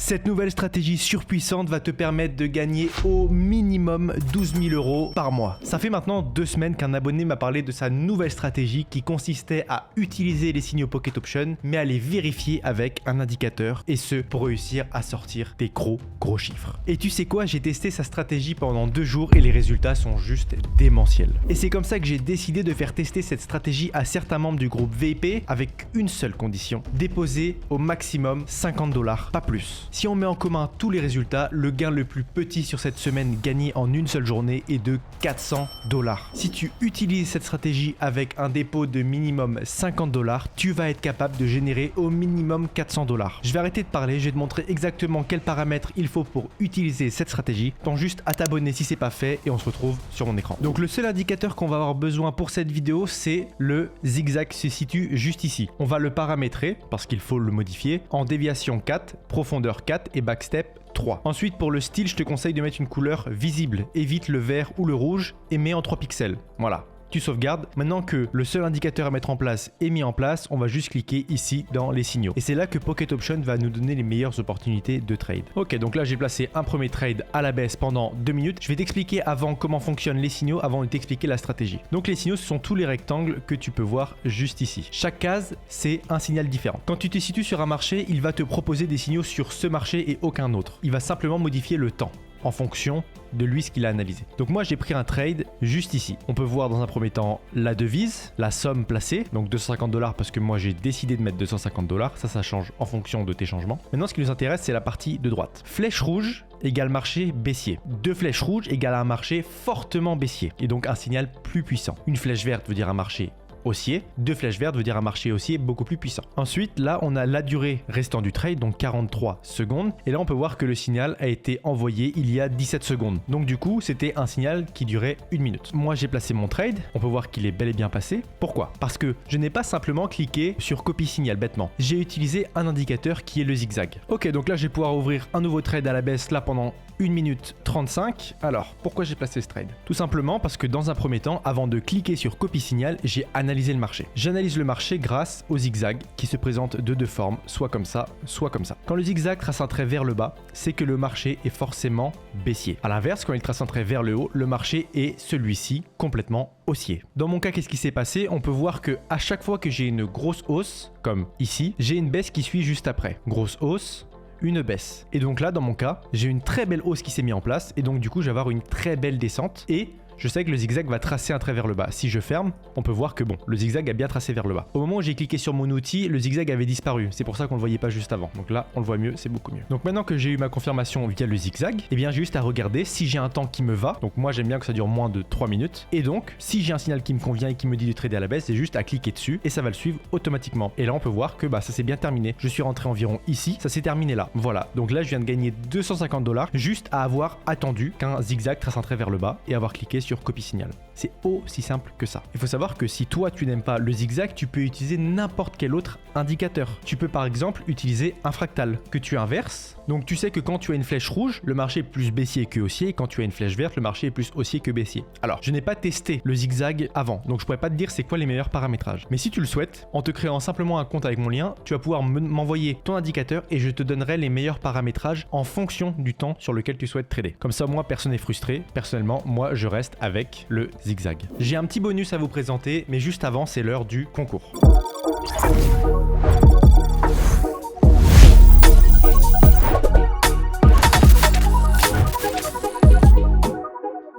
Cette nouvelle stratégie surpuissante va te permettre de gagner au minimum 12 000 € par mois. Ça fait maintenant 2 semaines qu'un abonné m'a parlé de sa nouvelle stratégie qui consistait à utiliser les signaux Pocket Option mais à les vérifier avec un indicateur et ce pour réussir à sortir des gros chiffres. Et tu sais quoi, j'ai testé sa stratégie pendant 2 jours et les résultats sont juste démentiels. Et c'est comme ça que j'ai décidé de faire tester cette stratégie à certains membres du groupe VIP avec une seule condition, déposer au maximum 50 $, pas plus. Si on met en commun tous les résultats, le gain le plus petit sur cette semaine gagné en une seule journée est de 400 $. Si tu utilises cette stratégie avec un dépôt de minimum 50 $, tu vas être capable de générer au minimum 400 $. Je vais arrêter de parler, je vais te montrer exactement quels paramètres il faut pour utiliser cette stratégie. Pense juste à t'abonner si c'est pas fait et on se retrouve sur mon écran. Donc le seul indicateur qu'on va avoir besoin pour cette vidéo, c'est le zigzag qui se situe juste ici. On va le paramétrer parce qu'il faut le modifier en déviation 4, profondeur 4 et backstep 3. Ensuite pour le style, je te conseille de mettre une couleur visible. Évite le vert ou le rouge et mets en 3 pixels. Voilà. Tu sauvegardes. Maintenant que le seul indicateur à mettre en place est mis en place, on va juste cliquer ici dans les signaux. Et c'est là que Pocket Option va nous donner les meilleures opportunités de trade. Ok, donc là j'ai placé un premier trade à la baisse pendant 2 minutes. Je vais t'expliquer avant comment fonctionnent les signaux avant de t'expliquer la stratégie. Donc les signaux, ce sont tous les rectangles que tu peux voir juste ici. Chaque case, c'est un signal différent. Quand tu te situes sur un marché, il va te proposer des signaux sur ce marché et aucun autre. Il va simplement modifier le temps en fonction de lui ce qu'il a analysé. Donc moi j'ai pris un trade juste ici. On peut voir dans un premier temps la devise, la somme placée, donc 250 $ parce que moi j'ai décidé de mettre 250 $. Ça change en fonction de tes changements. Maintenant ce qui nous intéresse c'est la partie de droite. Flèche rouge égale marché baissier. 2 flèches rouges égale un marché fortement baissier et donc un signal plus puissant. Une flèche verte veut dire un marché haussier, 2 flèches vertes veut dire un marché haussier beaucoup plus puissant. Ensuite, là, on a la durée restant du trade, donc 43 secondes. Et là, on peut voir que le signal a été envoyé il y a 17 secondes. Donc du coup, c'était un signal qui durait 1 minute. Moi, j'ai placé mon trade. On peut voir qu'il est bel et bien passé. Pourquoi? Parce que je n'ai pas simplement cliqué sur copie signal bêtement. J'ai utilisé un indicateur qui est le zigzag. Ok, donc là, je vais pouvoir ouvrir un nouveau trade à la baisse là pendant 1 minute 35. Alors, pourquoi j'ai placé ce trade? Tout simplement parce que dans un premier temps, avant de cliquer sur copie signal, j'ai analysé le marché. J'analyse le marché grâce au zigzag qui se présente de 2 formes, soit comme ça, soit comme ça. Quand le zigzag trace un trait vers le bas, c'est que le marché est forcément baissier. A l'inverse, quand il trace un trait vers le haut, le marché est celui-ci complètement haussier. Dans mon cas, qu'est-ce qui s'est passé? On peut voir que à chaque fois que j'ai une grosse hausse, comme ici, j'ai une baisse qui suit juste après. Grosse hausse, une baisse. Et donc là, dans mon cas, j'ai une très belle hausse qui s'est mise en place et donc du coup, je vais avoir une très belle descente et je sais que le zigzag va tracer un trait vers le bas. Si je ferme, on peut voir que bon, le zigzag a bien tracé vers le bas. Au moment où j'ai cliqué sur mon outil, le zigzag avait disparu. C'est pour ça qu'on ne le voyait pas juste avant. Donc là, on le voit mieux, c'est beaucoup mieux. Donc maintenant que j'ai eu ma confirmation via le zigzag, eh bien j'ai juste à regarder si j'ai un temps qui me va. Donc moi, j'aime bien que ça dure moins de 3 minutes. Et donc, si j'ai un signal qui me convient et qui me dit de trader à la baisse, c'est juste à cliquer dessus et ça va le suivre automatiquement. Et là, on peut voir que ça s'est bien terminé. Je suis rentré environ ici, ça s'est terminé là. Voilà. Donc là, je viens de gagner 250 $ juste à avoir attendu qu'un zigzag trace un trait vers le bas et avoir cliqué sur copie signal. C'est aussi simple que ça. Il faut savoir que si toi tu n'aimes pas le zigzag, tu peux utiliser n'importe quel autre indicateur. Tu peux par exemple utiliser un fractal que tu inverses. Donc tu sais que quand tu as une flèche rouge, le marché est plus baissier que haussier. Et quand tu as une flèche verte, le marché est plus haussier que baissier. Alors, je n'ai pas testé le zigzag avant, donc je pourrais pas te dire c'est quoi les meilleurs paramétrages. Mais si tu le souhaites, en te créant simplement un compte avec mon lien, tu vas pouvoir m'envoyer ton indicateur et je te donnerai les meilleurs paramétrages en fonction du temps sur lequel tu souhaites trader. Comme ça, moi, personne n'est frustré. Personnellement, moi, je reste avec le zigzag. J'ai un petit bonus à vous présenter, mais juste avant, c'est l'heure du concours.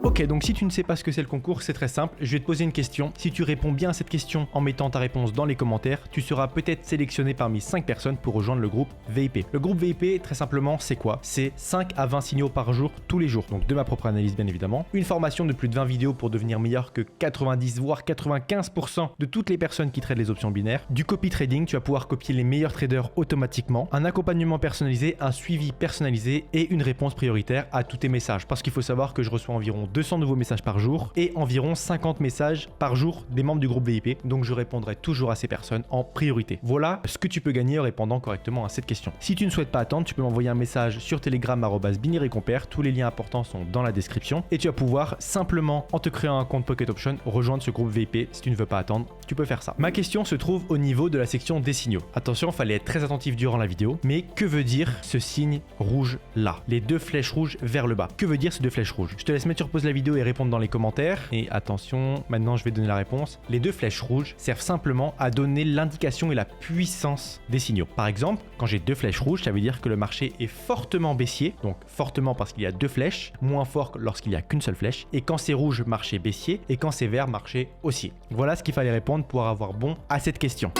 Ok, donc si tu ne sais pas ce que c'est le concours, c'est très simple. Je vais te poser une question. Si tu réponds bien à cette question en mettant ta réponse dans les commentaires, tu seras peut-être sélectionné parmi 5 personnes pour rejoindre le groupe VIP. Le groupe VIP, très simplement, c'est quoi? C'est 5 à 20 signaux par jour, tous les jours. Donc de ma propre analyse, bien évidemment. Une formation de plus de 20 vidéos pour devenir meilleur que 90 voire 95% de toutes les personnes qui traitent les options binaires. Du copy trading, tu vas pouvoir copier les meilleurs traders automatiquement. Un accompagnement personnalisé, un suivi personnalisé et une réponse prioritaire à tous tes messages. Parce qu'il faut savoir que je reçois environ 200 200 nouveaux messages par jour et environ 50 messages par jour des membres du groupe VIP. Donc je répondrai toujours à ces personnes en priorité. Voilà ce que tu peux gagner en répondant correctement à cette question. Si tu ne souhaites pas attendre, tu peux m'envoyer un message sur Telegram @BiniRécompère. Tous les liens importants sont dans la description et tu vas pouvoir simplement, en te créant un compte Pocket Option, rejoindre ce groupe VIP. Si tu ne veux pas attendre, tu peux faire ça. Ma question se trouve au niveau de la section des signaux. Attention, il fallait être très attentif durant la vidéo, mais que veut dire ce signe rouge là? Les deux flèches rouges vers le bas. Que veut dire ces deux flèches rouges? Je te laisse mettre sur pause la vidéo et répondre dans les commentaires. Et attention, maintenant je vais donner la réponse. Les deux flèches rouges servent simplement à donner l'indication et la puissance des signaux. Par exemple, quand j'ai deux flèches rouges, ça veut dire que le marché est fortement baissier, donc fortement parce qu'il y a deux flèches, moins fort lorsqu'il n'y a qu'une seule flèche. Et quand c'est rouge, marché baissier, et quand c'est vert, marché haussier. Voilà ce qu'il fallait répondre pour avoir bon à cette question.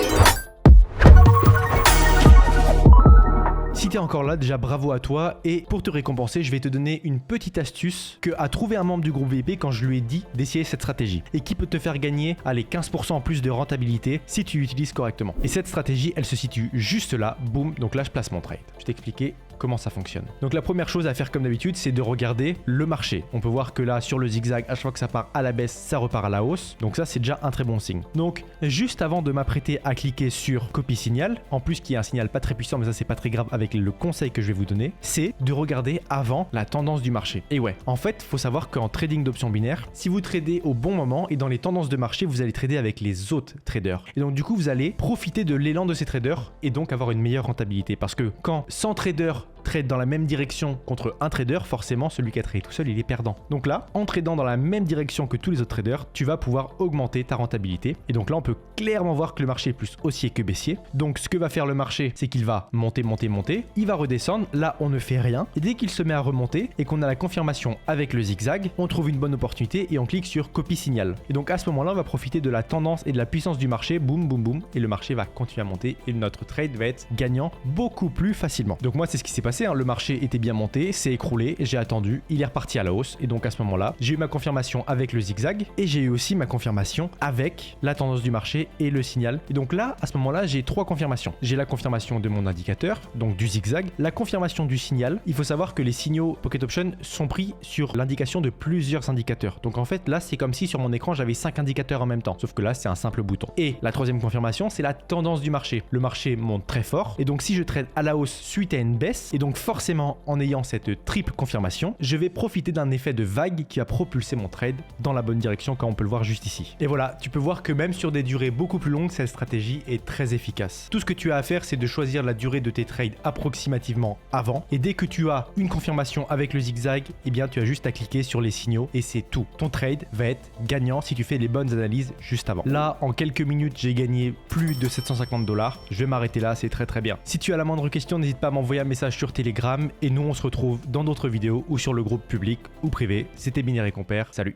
Si t'es encore là, déjà bravo à toi, et pour te récompenser, je vais te donner une petite astuce que a trouvé un membre du groupe VIP quand je lui ai dit d'essayer cette stratégie et qui peut te faire gagner 15% en plus de rentabilité si tu l'utilises correctement. Et cette stratégie, elle se situe juste là, boum, donc là je place mon trade. Je vais t'expliquer comment ça fonctionne. Donc la première chose à faire comme d'habitude, c'est de regarder le marché. On peut voir que là sur le zigzag, à chaque fois que ça part à la baisse, ça repart à la hausse. Donc ça c'est déjà un très bon signe. Donc juste avant de m'apprêter à cliquer sur copie signal, en plus qui est un signal pas très puissant, mais ça c'est pas très grave avec le conseil que je vais vous donner, c'est de regarder avant la tendance du marché. Et ouais, en fait, faut savoir qu'en trading d'options binaires, si vous tradez au bon moment et dans les tendances de marché, vous allez trader avec les autres traders. Et donc du coup, vous allez profiter de l'élan de ces traders et donc avoir une meilleure rentabilité. Parce que quand 100 traders trade dans la même direction contre un trader, forcément celui qui a tradé tout seul il est perdant. Donc là, en tradant dans la même direction que tous les autres traders, tu vas pouvoir augmenter ta rentabilité. Et donc là, on peut clairement voir que le marché est plus haussier que baissier. Donc ce que va faire le marché, c'est qu'il va monter, monter, monter. Il va redescendre. Là, on ne fait rien. Et dès qu'il se met à remonter et qu'on a la confirmation avec le zigzag, on trouve une bonne opportunité et on clique sur copie signal. Et donc à ce moment-là, on va profiter de la tendance et de la puissance du marché. Boum, boum, boum. Et le marché va continuer à monter et notre trade va être gagnant beaucoup plus facilement. Donc moi, c'est ce qui s'est passé. Le marché était bien monté, s'est écroulé, j'ai attendu, il est reparti à la hausse et donc à ce moment-là, j'ai eu ma confirmation avec le zigzag et j'ai eu aussi ma confirmation avec la tendance du marché et le signal. Et donc là, à ce moment-là, j'ai trois confirmations. J'ai la confirmation de mon indicateur, donc du zigzag, la confirmation du signal. Il faut savoir que les signaux Pocket Option sont pris sur l'indication de plusieurs indicateurs. Donc en fait, là, c'est comme si sur mon écran, j'avais 5 indicateurs en même temps, sauf que là, c'est un simple bouton. Et la troisième confirmation, c'est la tendance du marché. Le marché monte très fort et donc si je trade à la hausse suite à une baisse, et donc forcément en ayant cette triple confirmation, je vais profiter d'un effet de vague qui a propulsé mon trade dans la bonne direction comme on peut le voir juste ici. Et voilà, tu peux voir que même sur des durées beaucoup plus longues, cette stratégie est très efficace. Tout ce que tu as à faire, c'est de choisir la durée de tes trades approximativement avant et dès que tu as une confirmation avec le zigzag, eh bien tu as juste à cliquer sur les signaux et c'est tout. Ton trade va être gagnant si tu fais les bonnes analyses juste avant. Là, en quelques minutes, j'ai gagné plus de 750 $. Je vais m'arrêter là, c'est très très bien. Si tu as la moindre question, n'hésite pas à m'envoyer un message sur Telegram et nous on se retrouve dans d'autres vidéos ou sur le groupe public ou privé. C'était BiniRécompère, salut.